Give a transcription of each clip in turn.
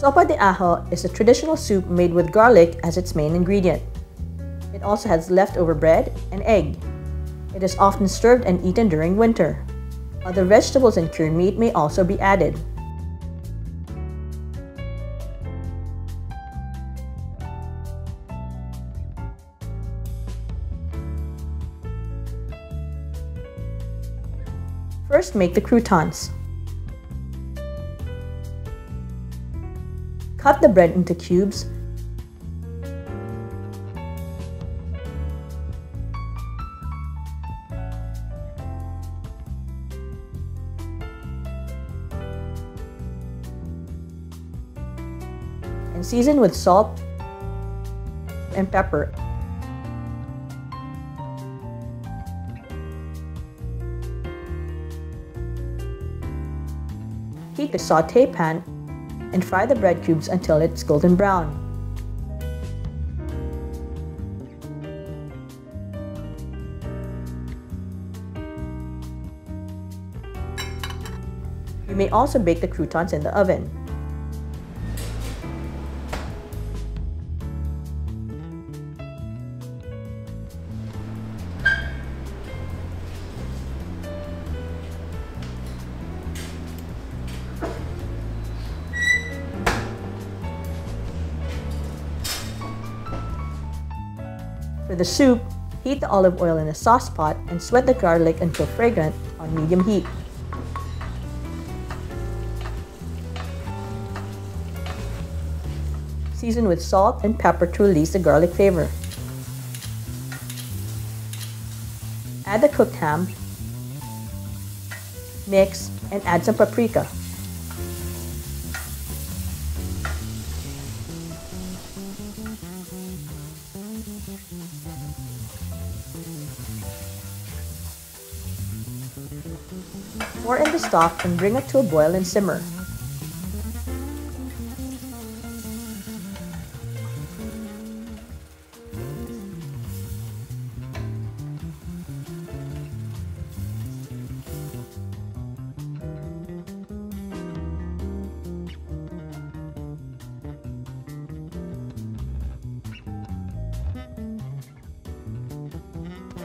Sopa de ajo is a traditional soup made with garlic as its main ingredient. It also has leftover bread and egg. It is often served and eaten during winter. Other vegetables and cured meat may also be added. First, make the croutons. Cut the bread into cubes. And season with salt and pepper. Heat the saute pan and fry the bread cubes until it's golden brown. You may also bake the croutons in the oven. For the soup, heat the olive oil in a saucepot and sweat the garlic until fragrant on medium heat. Season with salt and pepper to release the garlic flavor. Add the cooked ham, mix, and add some paprika. Pour in the stock and bring it to a boil and simmer.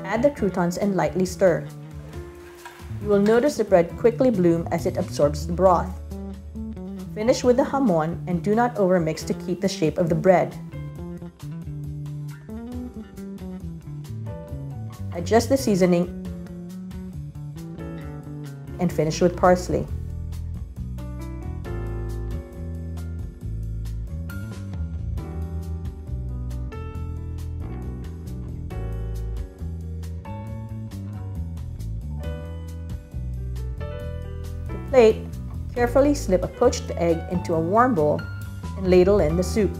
Add the croutons and lightly stir. You will notice the bread quickly bloom as it absorbs the broth. Finish with the jamon and do not overmix to keep the shape of the bread. Adjust the seasoning and finish with parsley. Plate, carefully slip a poached egg into a warm bowl and ladle in the soup.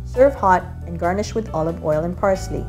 Serve hot and garnish with olive oil and parsley.